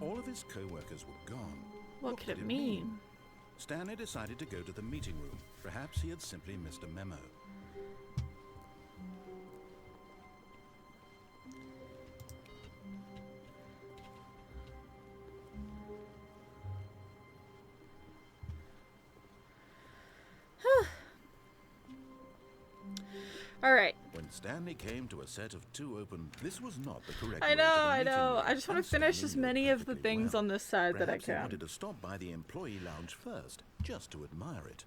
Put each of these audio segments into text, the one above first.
All of his co-workers were gone. What could it mean? Stanley decided to go to the meeting room. Perhaps he had simply missed a memo. All right. When Stanley came to a set of 2 open, this was not the correct I way to the know. meeting room, I just want and to finish Stanley as knew it many of the perfectly things well. on this side that I Perhaps he can. wanted to stop by the employee lounge first, just to admire it.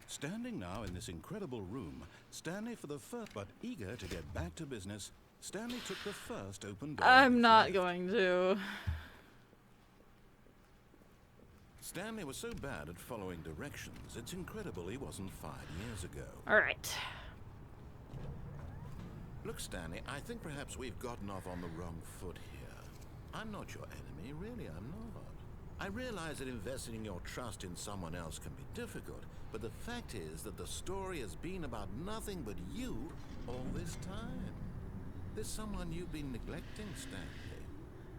Standing now in this incredible room, Stanley for the first, but eager to get back to business, Stanley took the first open door. I'm not going to. Stanley was so bad at following directions, it's incredible he wasn't 5 years ago. All right. Look, Stanley, I think perhaps we've gotten off on the wrong foot here. I'm not your enemy, really, I'm not. I realize that investing your trust in someone else can be difficult, but the fact is that the story has been about nothing but you all this time. There's someone you've been neglecting, Stanley.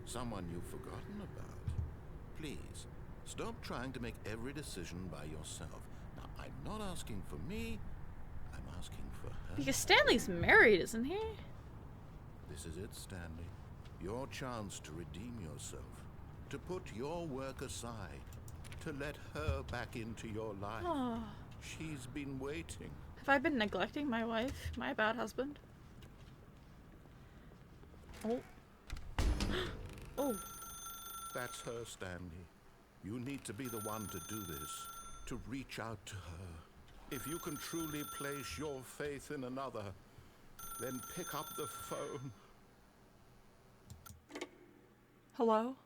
Someone you've forgotten about. Please, stop trying to make every decision by yourself. Now, I'm not asking for me, I'm asking for her. Because Stanley's married, isn't he? This is it, Stanley. Your chance to redeem yourself. To put your work aside. To let her back into your life. Oh. She's been waiting. Have I been neglecting my wife? My bad husband? Oh. Oh. That's her, Stanley. You need to be the one to do this. To reach out to her. If you can truly place your faith in another, then pick up the phone. Hello?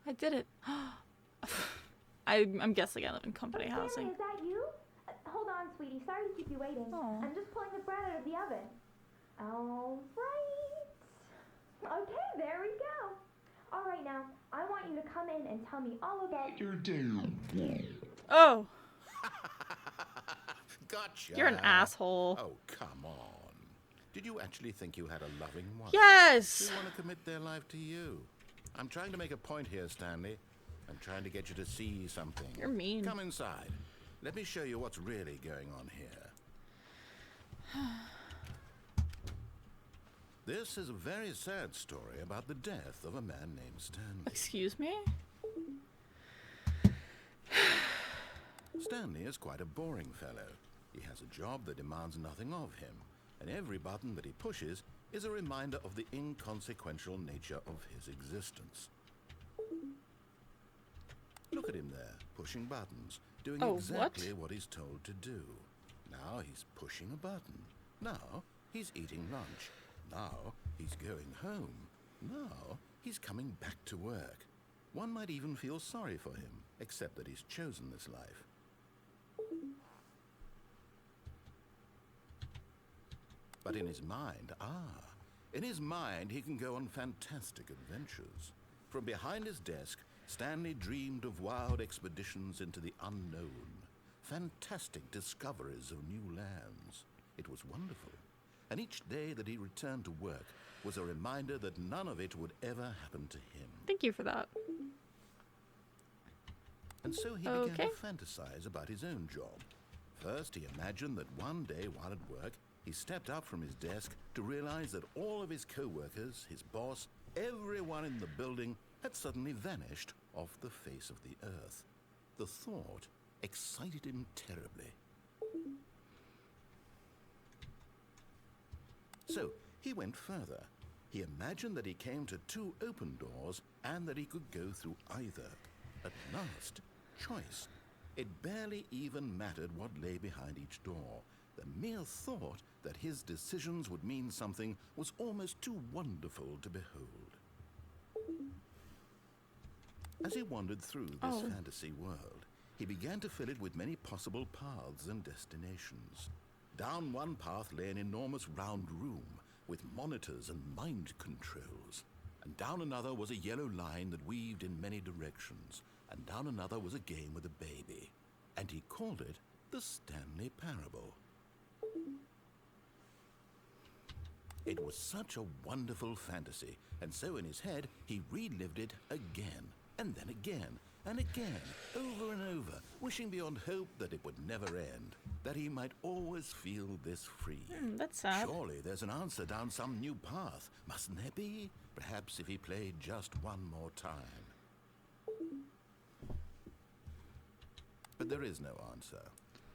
I did it. I'm guessing I live in company housing. Is that you? Hold on, sweetie. Sorry to keep you waiting. Aw. I'm just pulling the bread out of the oven. All right. Okay, there we go. All right, now, I want you to come in and tell me all about your day. Oh, Gotcha. you're an asshole. Oh, come on. Did you actually think you had a loving wife? Yes! Who want to commit their life to you? I'm trying to make a point here, Stanley. I'm trying to get you to see something. You're mean. Come inside. Let me show you what's really going on here. This is a very sad story about the death of a man named Stanley. Excuse me? Stanley is quite a boring fellow. He has a job that demands nothing of him, and every button that he pushes is a reminder of the inconsequential nature of his existence. Look at him there, pushing buttons, doing exactly what he's told to do. Now he's pushing a button. Now he's eating lunch. Now he's going home. Now he's coming back to work. One might even feel sorry for him, except that he's chosen this life. But in his mind, he can go on fantastic adventures. From behind his desk, Stanley dreamed of wild expeditions into the unknown, fantastic discoveries of new lands. It was wonderful. And each day that he returned to work was a reminder that none of it would ever happen to him. Thank you for that. And so he began to fantasize about his own job. First, he imagined that one day while at work, he stepped up from his desk to realize that all of his co-workers, his boss, everyone in the building had suddenly vanished off the face of the earth. The thought excited him terribly. So he went further. He imagined that he came to 2 open doors and that he could go through either. At last, choice. It barely even mattered what lay behind each door. The mere thought that his decisions would mean something was almost too wonderful to behold. As he wandered through this fantasy world, he began to fill it with many possible paths and destinations. Down one path lay an enormous round room with monitors and mind controls. And down another was a yellow line that weaved in many directions. And down another was a game with a baby. And he called it the Stanley Parable. It was such a wonderful fantasy, and so in his head, he relived it again, and then again, and again, over and over, wishing beyond hope that it would never end, that he might always feel this free. That's sad. Surely there's an answer down some new path, mustn't there be? Perhaps if he played just one more time. But there is no answer.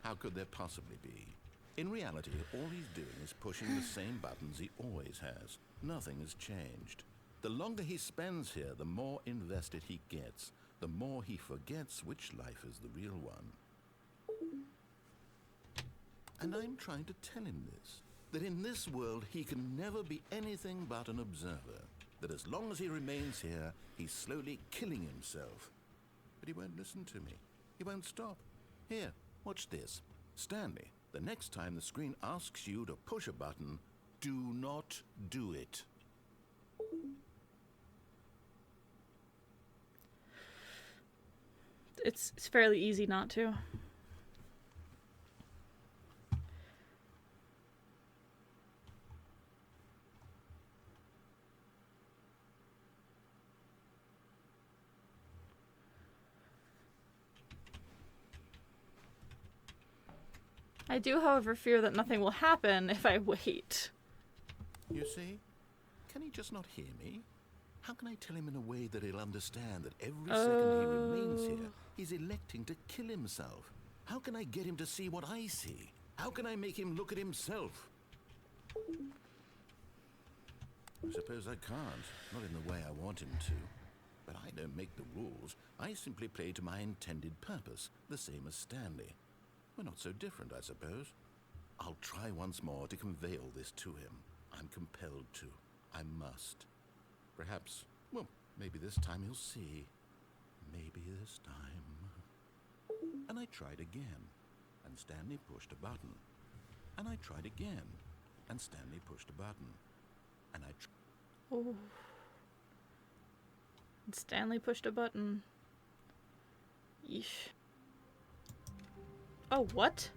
How could there possibly be? In reality, all he's doing is pushing the same buttons he always has. Nothing has changed. The longer he spends here, the more invested he gets, the more he forgets which life is the real one. And I'm trying to tell him this, that in this world he can never be anything but an observer, that as long as he remains here, he's slowly killing himself. But he won't listen to me. He won't stop. Here, watch this. Stanley, the next time the screen asks you to push a button, do not do it. It's fairly easy not to. I do, however, fear that nothing will happen if I wait. You see? Can he just not hear me? How can I tell him in a way that he'll understand that every second he remains here, he's electing to kill himself? How can I get him to see what I see? How can I make him look at himself? I suppose I can't, not in the way I want him to. But I don't make the rules. I simply play to my intended purpose, the same as Stanley. We're not so different, I suppose. I'll try once more to convey all this to him. I'm compelled to. I must. Perhaps, well, maybe this time he'll see. Maybe this time. And I tried again, and Stanley pushed a button. And I tried again, and Stanley pushed a button. And Oh. And Stanley pushed a button. Yeesh. Oh, what?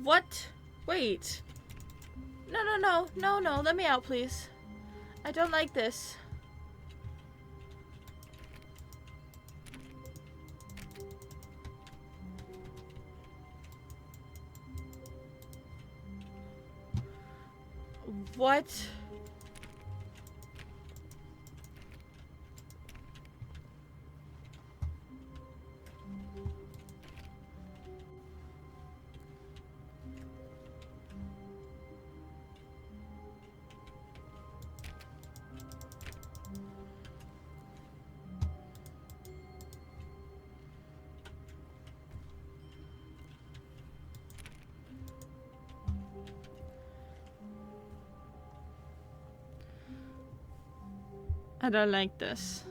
What? Wait. No, let me out, please. I don't like this. What? I don't like this.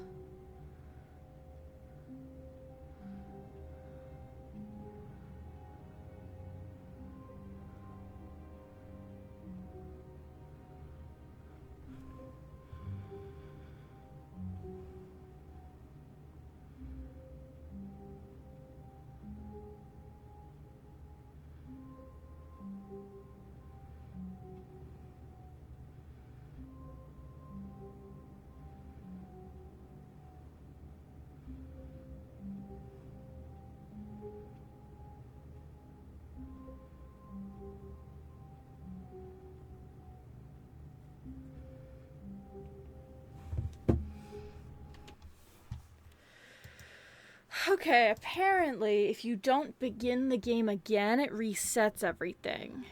Okay, apparently if you don't begin the game again, it resets everything.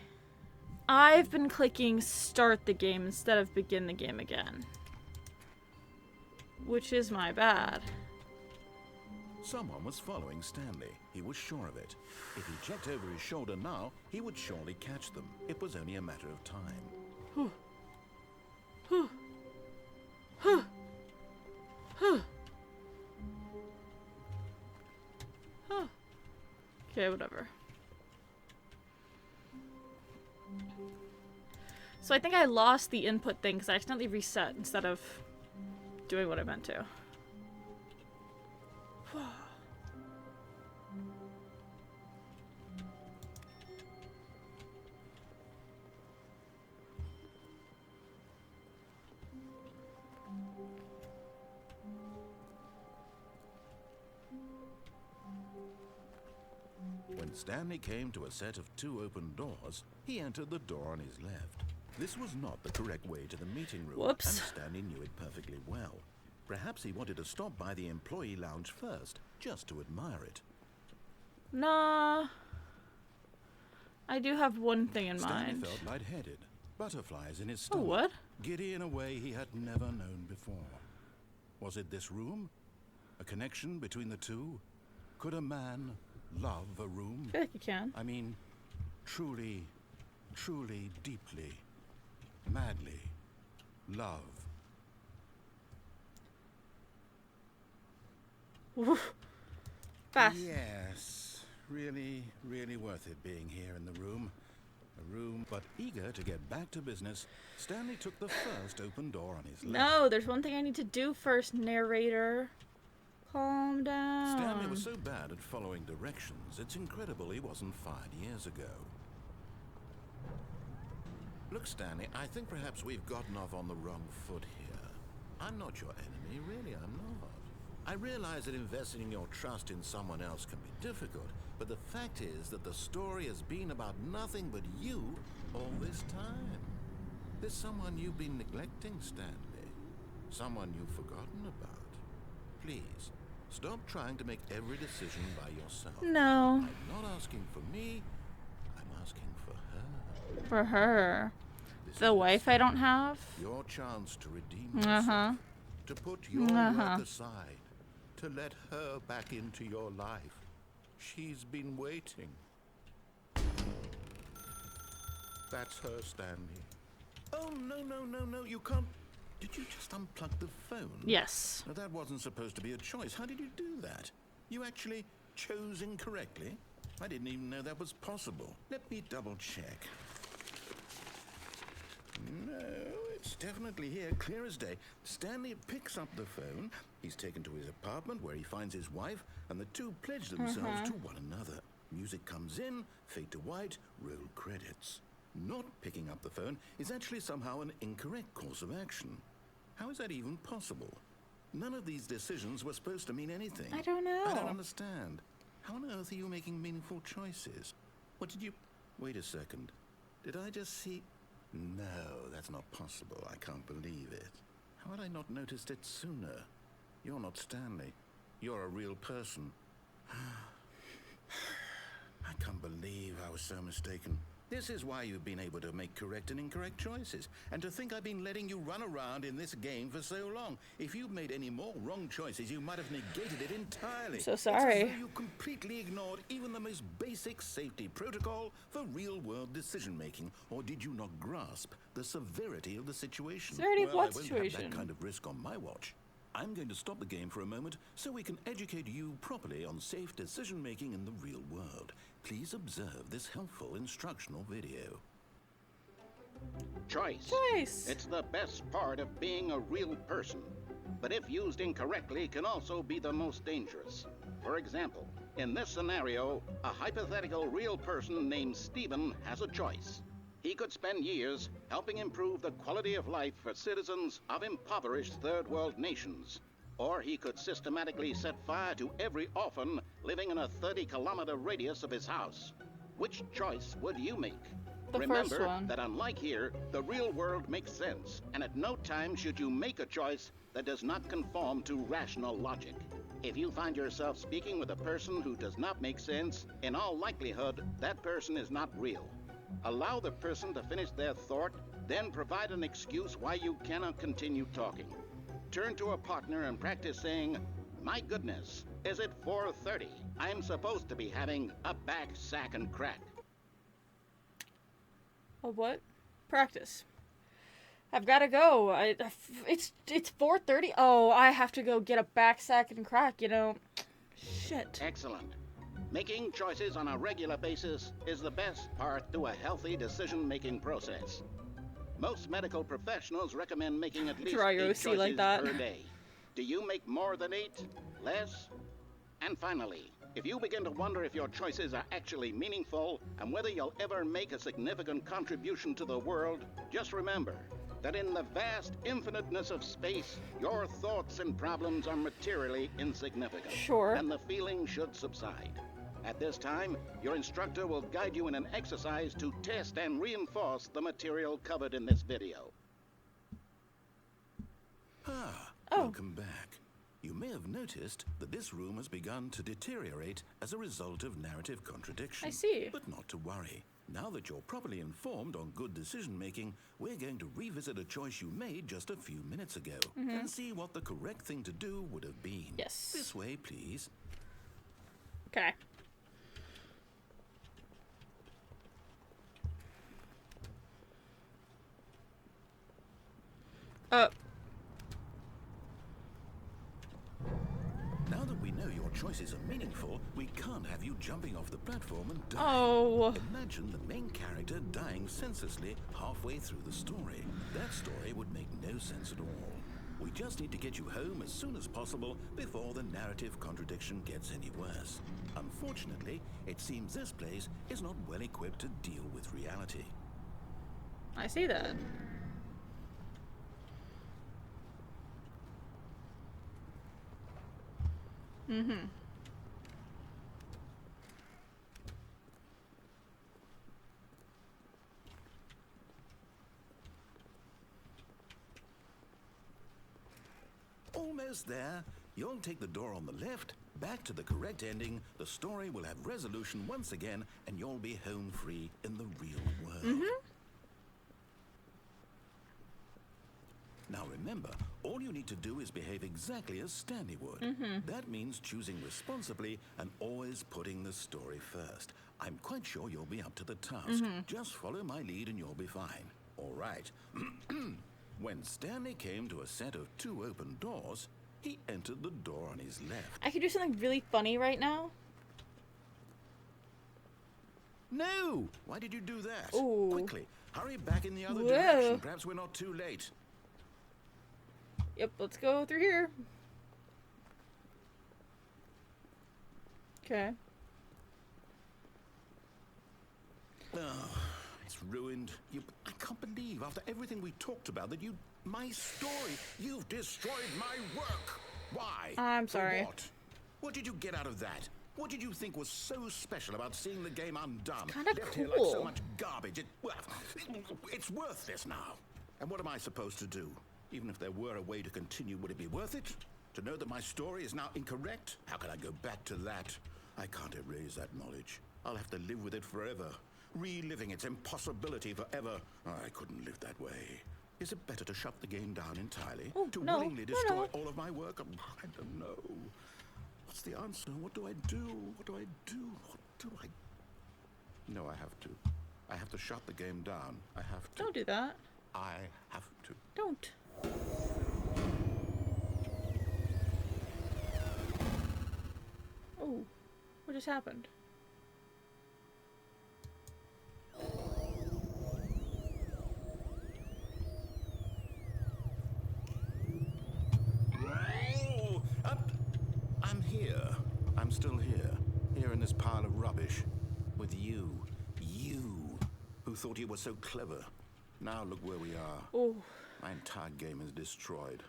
I've been clicking start the game instead of begin the game again. Which is my bad. Someone was following Stanley. He was sure of it. If he checked over his shoulder now, he would surely catch them. It was only a matter of time. Okay, whatever. So I think I lost the input thing because I accidentally reset instead of doing what I meant to. When Stanley came to a set of 2 open doors, he entered the door on his left. This was not the correct way to the meeting room, Whoops. and Stanley knew it perfectly well. Perhaps he wanted to stop by the employee lounge first, just to admire it. Nah. I do have one thing in Stanley mind. felt lightheaded, butterflies in his Oh, stomach, what? giddy in a way he had never known before. Was it this room? A connection between the two? Could a man love a room? I feel like you can. I mean, truly, truly, deeply, madly love. Fast. Yes, really, really worth it being here in the room. A room, but eager to get back to business, Stanley took the first open door on his left. No, there's one thing I need to do first, narrator. Calm down. Stanley was so bad at following directions, it's incredible he wasn't fired years ago. Look, Stanley, I think perhaps we've gotten off on the wrong foot here. I'm not your enemy, really, I'm not. I realize that investing in your trust in someone else can be difficult, but the fact is that the story has been about nothing but you all this time. There's someone you've been neglecting, Stanley. Someone you've forgotten about. Please, stop trying to make every decision by yourself. No. I'm not asking for me, I'm asking for her. For her. This The is wife I don't have? your chance to redeem yourself, to put your work aside, to let her back into your life. She's been waiting. That's her, Stanley. Oh, no, you can't. Did you just unplug the phone? Yes. Now, that wasn't supposed to be a choice. How did you do that? You actually chose incorrectly? I didn't even know that was possible. Let me double check. No, it's definitely here, clear as day. Stanley picks up the phone. He's taken to his apartment where he finds his wife, and the two pledge themselves to one another. Music comes in, fade to white, roll credits. Not picking up the phone is actually somehow an incorrect course of action. How is that even possible? None of these decisions were supposed to mean anything. I don't know. I don't understand. How on earth are you making meaningful choices? What did you... Wait a second. Did I just see... No, that's not possible. I can't believe it. How had I not noticed it sooner? You're not Stanley. You're a real person. I can't believe I was so mistaken. This is why you've been able to make correct and incorrect choices. And to think I've been letting you run around in this game for so long. If you'd made any more wrong choices, you might have negated it entirely. So sorry. It's as though you completely ignored even the most basic safety protocol for real-world decision-making. Or did you not grasp the severity of the situation? Severity of Well, what I won't situation? have that kind of risk on my watch. I'm going to stop the game for a moment so we can educate you properly on safe decision-making in the real world. Please observe this helpful instructional video. Choice. Choice. It's the best part of being a real person, but if used incorrectly can also be the most dangerous. For example, in this scenario, a hypothetical real person named Stephen has a choice. He could spend years helping improve the quality of life for citizens of impoverished third world nations. Or he could systematically set fire to every orphan living in a 30-kilometer radius of his house. Which choice would you make? The Remember first one. that unlike here, the real world makes sense, and at no time should you make a choice that does not conform to rational logic. If you find yourself speaking with a person who does not make sense, in all likelihood, that person is not real. Allow the person to finish their thought, then provide an excuse why you cannot continue talking. Turn to a partner and practice saying, "My goodness, is it 4:30? I'm supposed to be having a back, sack, and crack." A what? Practice. I've got to go. It's 4:30. Oh, I have to go get a back sack and crack, you know. Shit. Excellent. Making choices on a regular basis is the best part to a healthy decision-making process. Most medical professionals recommend making at least Draw 8 your choices OC like that. per day. Do you make more than 8? Less? And finally, if you begin to wonder if your choices are actually meaningful and whether you'll ever make a significant contribution to the world, just remember that in the vast infiniteness of space, your thoughts and problems are materially insignificant. Sure. And the feeling should subside. At this time, your instructor will guide you in an exercise to test and reinforce the material covered in this video. Welcome back. You may have noticed that this room has begun to deteriorate as a result of narrative contradiction. I see. But not to worry. Now that you're properly informed on good decision-making, we're going to revisit a choice you made just a few minutes ago and see what the correct thing to do would have been. Yes. This way, please. Okay. Now that we know your choices are meaningful, we can't have you jumping off the platform and dying. Oh. Imagine the main character dying senselessly halfway through the story. That story would make no sense at all. We just need to get you home as soon as possible before the narrative contradiction gets any worse. Unfortunately, it seems this place is not well equipped to deal with reality. I see that. Almost there. You'll take the door on the left, back to the correct ending, the story will have resolution once again, and you'll be home free in the real world. Now remember, all you need to do is behave exactly as Stanley would. That means choosing responsibly and always putting the story first. I'm quite sure you'll be up to the task. Just follow my lead and you'll be fine. All right. When Stanley came to a set of 2 open doors, he entered the door on his left. I could do something really funny right now. No! Why did you do that? Ooh. Quickly, hurry back in the other Whoa. direction. Perhaps we're not too late. Yep, let's go through here. Okay. Oh, it's ruined. I can't believe, after everything we talked about, that my story, you've destroyed my work. Why? I'm For sorry. what? What did you get out of that? What did you think was so special about seeing the game undone? Kinda Left here like so cool. much garbage. It's worthless now. And what am I supposed to do? Even if there were a way to continue, would it be worth it? To know that my story is now incorrect? How can I go back to that? I can't erase that knowledge. I'll have to live with it forever. Reliving its impossibility forever. I couldn't live that way. Is it better to shut the game down entirely? Oh, to no. willingly No, destroy no. all of my work? I don't know. What's the answer? What do I do? What do I do? What do I... No, I have to. I have to shut the game down. I have to. Don't do that. I have to. Don't. Oh, what just happened? Oh, I'm here. I'm still here. Here in this pile of rubbish. With you. You. Who thought you were so clever. Now look where we are. Oh, My entire game is destroyed.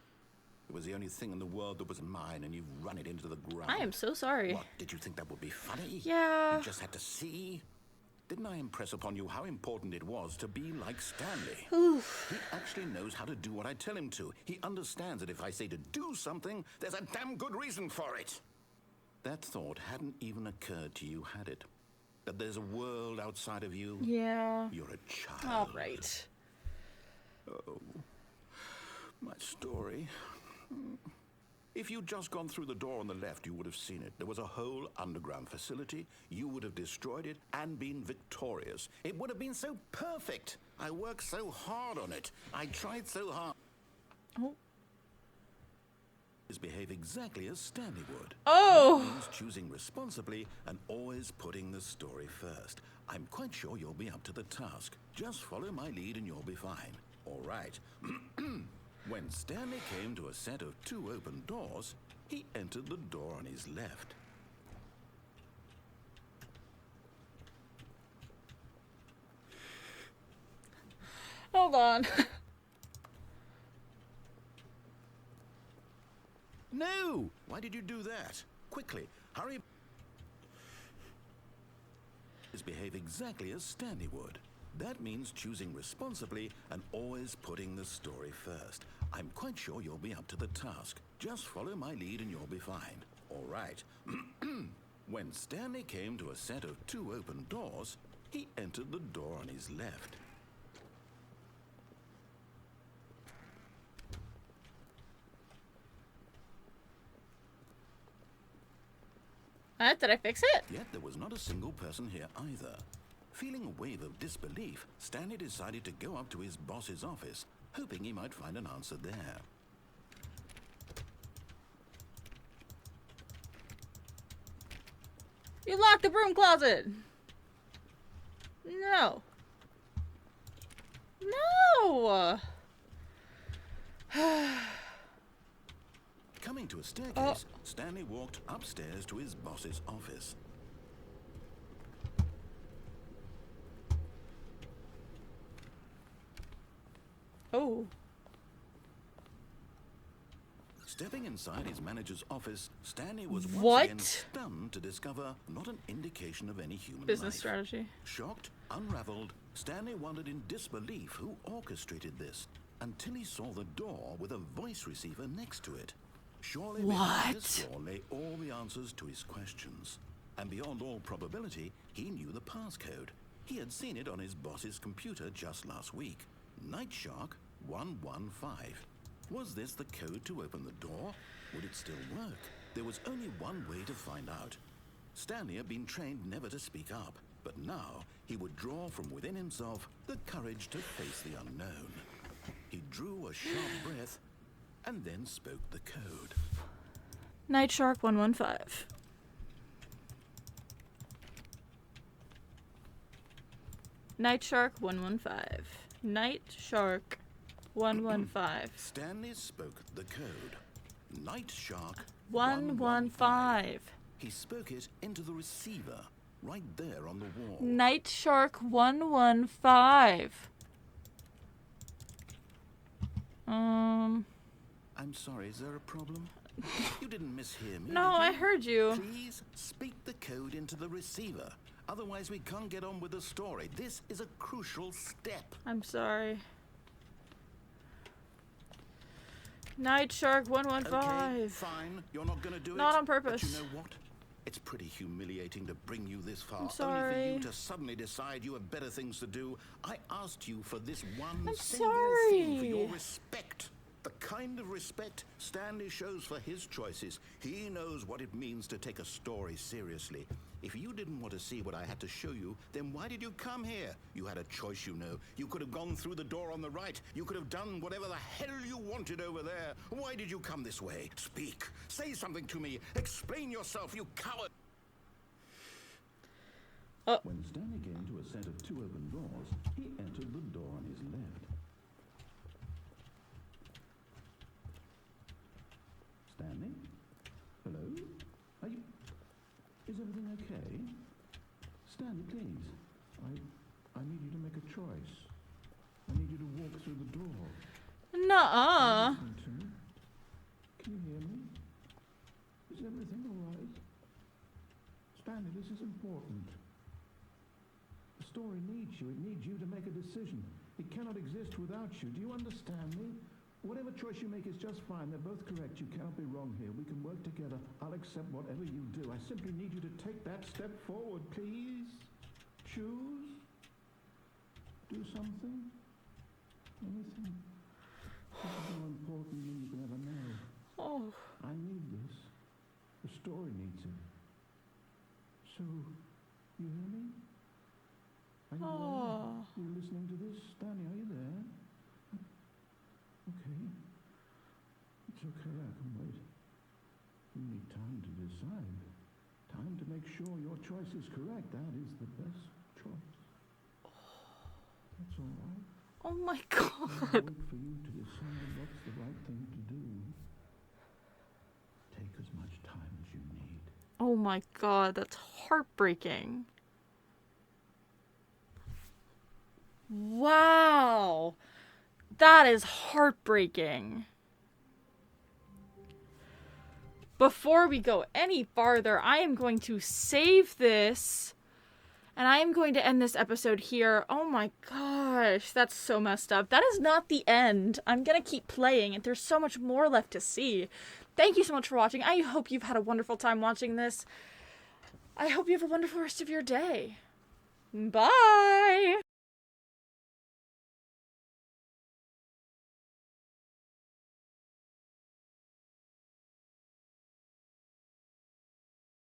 It was the only thing in the world that was mine, and you've run it into the ground. I am so sorry. What, did you think that would be funny? Yeah. You just had to see? Didn't I impress upon you how important it was to be like Stanley? Oof. He actually knows how to do what I tell him to. He understands that if I say to do something, there's a damn good reason for it. That thought hadn't even occurred to you, had it? That there's a world outside of you? Yeah. You're a child. All right. Oh, my story. If you'd just gone through the door on the left, you would have seen it. There was a whole underground facility. You would have destroyed it and been victorious. It would have been so perfect. I worked so hard on it. I tried so hard. Oh. Behave exactly as Stanley would. Oh. That means choosing responsibly and always putting the story first. I'm quite sure you'll be up to the task. Just follow my lead and you'll be fine. All right. When Stanley came to a set of 2 open doors, he entered the door on his left. Hold on. No! Why did you do that? Quickly, hurry. is behave exactly as Stanley would. That means choosing responsibly and always putting the story first. I'm quite sure you'll be up to the task. Just follow my lead and you'll be fine. All right. When Stanley came to a set of 2 open doors, he entered the door on his left. Did I fix it? Yet there was not a single person here either. Feeling a wave of disbelief, Stanley decided to go up to his boss's office, hoping he might find an answer there. You locked the broom closet! No. No! Coming to a staircase, Stanley walked upstairs to his boss's office. Oh. Stepping inside his manager's office, Stanley was once again stunned to discover not an indication of any human Business life. strategy. Shocked, unraveled, Stanley wondered in disbelief who orchestrated this until he saw the door with a voice receiver next to it. Surely behind this door lay all the answers to his questions. And beyond all probability, he knew the passcode. He had seen it on his boss's computer just last week. Night Shark 115. Was this the code to open the door? Would it still work? There was only one way to find out. Stanley had been trained never to speak up, but now he would draw from within himself the courage to face the unknown. He drew a sharp breath and then spoke the code. Night Shark 115. Night Shark 115. Night Shark 115. Stanley spoke the code. Night Shark 115. He spoke it into the receiver, right there on the wall. Night Shark 115. I'm sorry, is there a problem? You didn't mishear me. No, did you? I heard you. Please speak the code into the receiver. Otherwise, we can't get on with the story. This is a crucial step. I'm sorry. Night Shark 115. Okay, fine. You're not going to do it. Not on purpose. But you know what? It's pretty humiliating to bring you this far. I'm sorry. Only for you to suddenly decide you have better things to do. I asked you for this one I'm single sorry. thing, for your respect. The kind of respect Stanley shows for his choices. He knows what it means to take a story seriously. If you didn't want to see what I had to show you, then why did you come here? You had a choice, you know. You could have gone through the door on the right. You could have done whatever the hell you wanted over there. Why did you come this way? Speak. Say something to me. Explain yourself, you coward. When Stanley came to a set of 2 open doors, he entered the door on his left. Stanley? Hello? Are you... Is everything okay? Stanley, please. I need you to make a choice. I need you to walk through the door. Nuh-uh. Can you hear me? Is everything all right? Stanley, this is important. The story needs you. It needs you to make a decision. It cannot exist without you. Do you understand me? Whatever choice you make is just fine. They're both correct. You cannot be wrong here. We can work together. I'll accept whatever you do. I simply need you to take that step forward, please. Choose. Do something. Anything. This is more important than you can ever know. Oh. I need this. The story needs it. So, you hear me? Are you there? Are you listening to this? Stanley, are you there? Okay. It's okay, I can wait. You need time to decide. Time to make sure your choice is correct. That is the best choice. That's all right. Oh my I'll god. wait for you to decide what's the right thing to do. Take as much time as you need. Oh my god, that's heartbreaking. Wow. That is heartbreaking. Before we go any farther, I am going to save this And I am going to end this episode here. Oh my gosh, that's so messed up. That is not the end. I'm going to keep playing, and there's so much more left to see. Thank you so much for watching. I hope you've had a wonderful time watching this. I hope you have a wonderful rest of your day. Bye!